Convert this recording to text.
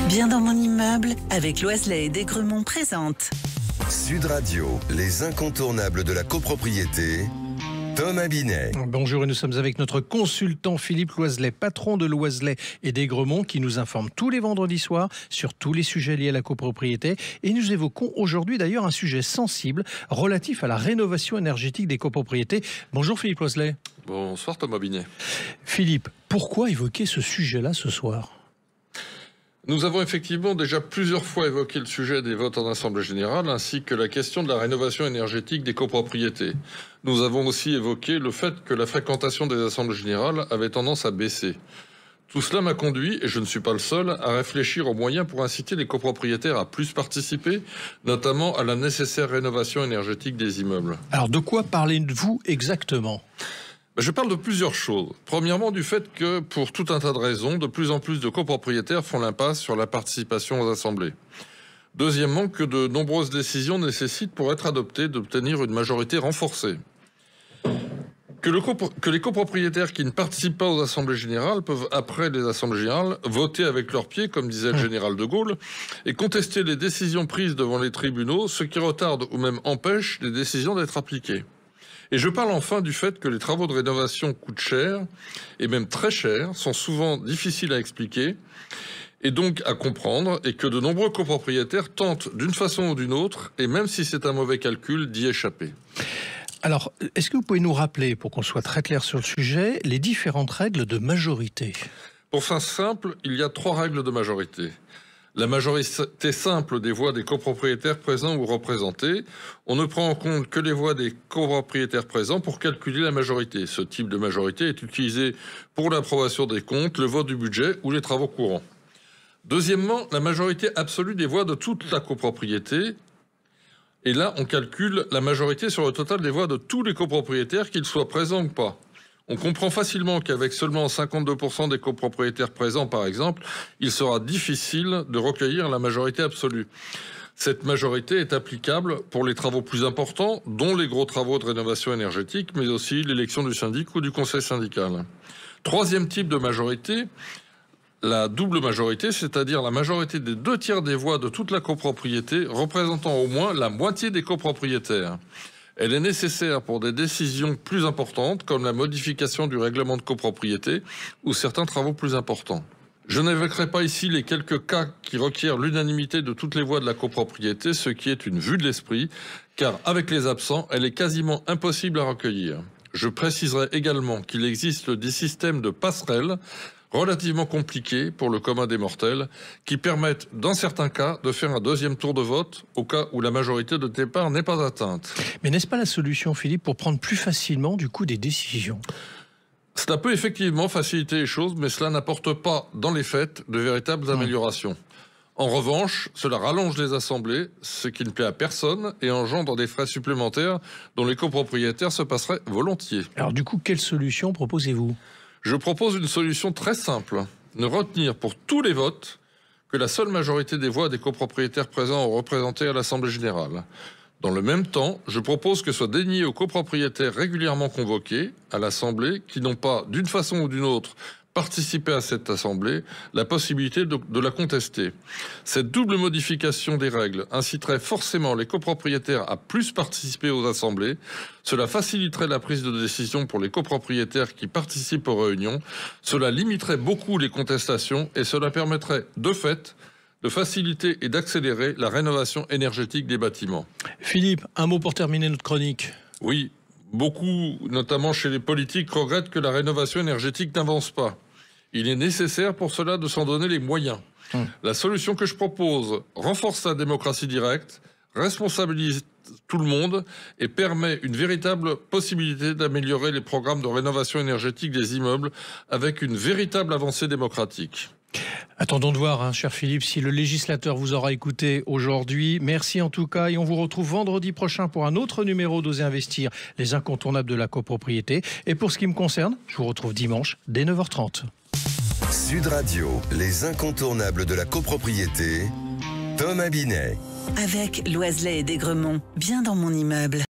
Bien dans mon immeuble, avec Loiselet et Desgremont présente. Sud Radio, les incontournables de la copropriété. Thomas Binet. Bonjour, et nous sommes avec notre consultant Philippe Loiselet, patron de Loiselet et Desgremont, qui nous informe tous les vendredis soirs sur tous les sujets liés à la copropriété. Et nous évoquons aujourd'hui d'ailleurs un sujet sensible relatif à la rénovation énergétique des copropriétés. Bonjour Philippe Loiselet. Bonsoir Thomas Binet. Philippe, pourquoi évoquer ce sujet-là ce soir ? Nous avons effectivement déjà plusieurs fois évoqué le sujet des votes en Assemblée Générale ainsi que la question de la rénovation énergétique des copropriétés. Nous avons aussi évoqué le fait que la fréquentation des Assemblées Générales avait tendance à baisser. Tout cela m'a conduit, et je ne suis pas le seul, à réfléchir aux moyens pour inciter les copropriétaires à plus participer, notamment à la nécessaire rénovation énergétique des immeubles. Alors de quoi parlez-vous exactement ? Je parle de plusieurs choses. Premièrement, du fait que, pour tout un tas de raisons, de plus en plus de copropriétaires font l'impasse sur la participation aux assemblées. Deuxièmement, que de nombreuses décisions nécessitent, pour être adoptées, d'obtenir une majorité renforcée. Que les copropriétaires qui ne participent pas aux assemblées générales peuvent, après les assemblées générales, voter avec leurs pieds, comme disait le général de Gaulle, et contester les décisions prises devant les tribunaux, ce qui retarde ou même empêche les décisions d'être appliquées. Et je parle enfin du fait que les travaux de rénovation coûtent cher, et même très cher, sont souvent difficiles à expliquer, et donc à comprendre, et que de nombreux copropriétaires tentent d'une façon ou d'une autre, et même si c'est un mauvais calcul, d'y échapper. Alors, est-ce que vous pouvez nous rappeler, pour qu'on soit très clair sur le sujet, les différentes règles de majorité ? Pour faire simple, il y a 3 règles de majorité. La majorité simple des voix des copropriétaires présents ou représentés. On ne prend en compte que les voix des copropriétaires présents pour calculer la majorité. Ce type de majorité est utilisé pour l'approbation des comptes, le vote du budget ou les travaux courants. Deuxièmement, la majorité absolue des voix de toute la copropriété. Et là, on calcule la majorité sur le total des voix de tous les copropriétaires, qu'ils soient présents ou pas. On comprend facilement qu'avec seulement 52% des copropriétaires présents, par exemple, il sera difficile de recueillir la majorité absolue. Cette majorité est applicable pour les travaux plus importants, dont les gros travaux de rénovation énergétique, mais aussi l'élection du syndic ou du conseil syndical. Troisième type de majorité, la double majorité, c'est-à-dire la majorité des 2/3 des voix de toute la copropriété, représentant au moins la moitié des copropriétaires. Elle est nécessaire pour des décisions plus importantes, comme la modification du règlement de copropriété ou certains travaux plus importants. Je n'évoquerai pas ici les quelques cas qui requièrent l'unanimité de toutes les voix de la copropriété, ce qui est une vue de l'esprit, car avec les absents, elle est quasiment impossible à recueillir. Je préciserai également qu'il existe des systèmes de passerelles relativement compliqués pour le commun des mortels, qui permettent, dans certains cas, de faire un deuxième tour de vote au cas où la majorité de départ n'est pas atteinte. Mais n'est-ce pas la solution, Philippe, pour prendre plus facilement, du coup, des décisions ? Cela peut effectivement faciliter les choses, mais cela n'apporte pas, dans les faits, de véritables améliorations. En revanche, cela rallonge les assemblées, ce qui ne plaît à personne, et engendre des frais supplémentaires dont les copropriétaires se passeraient volontiers. Alors du coup, quelle solution proposez-vous ? Je propose une solution très simple. Ne retenir pour tous les votes que la seule majorité des voix des copropriétaires présents ou représentés à l'Assemblée Générale. Dans le même temps, je propose que soit dénié aux copropriétaires régulièrement convoqués à l'Assemblée qui n'ont pas, d'une façon ou d'une autre, participé à cette Assemblée, la possibilité de la contester. Cette double modification des règles inciterait forcément les copropriétaires à plus participer aux assemblées. Cela faciliterait la prise de décision pour les copropriétaires qui participent aux réunions. Cela limiterait beaucoup les contestations et cela permettrait, de fait, de faciliter et d'accélérer la rénovation énergétique des bâtiments. Philippe, un mot pour terminer notre chronique. Oui, beaucoup, notamment chez les politiques, regrettent que la rénovation énergétique n'avance pas. Il est nécessaire pour cela de s'en donner les moyens. La solution que je propose renforce la démocratie directe, responsabilise tout le monde et permet une véritable possibilité d'améliorer les programmes de rénovation énergétique des immeubles avec une véritable avancée démocratique. Attendons de voir, cher Philippe, si le législateur vous aura écouté aujourd'hui. Merci en tout cas, et on vous retrouve vendredi prochain pour un autre numéro d'Oser Investir, les incontournables de la copropriété. Et pour ce qui me concerne, je vous retrouve dimanche dès 9h30. Sud Radio, les incontournables de la copropriété. Thomas Binet. Avec Loiselet et Desgremont, bien dans mon immeuble.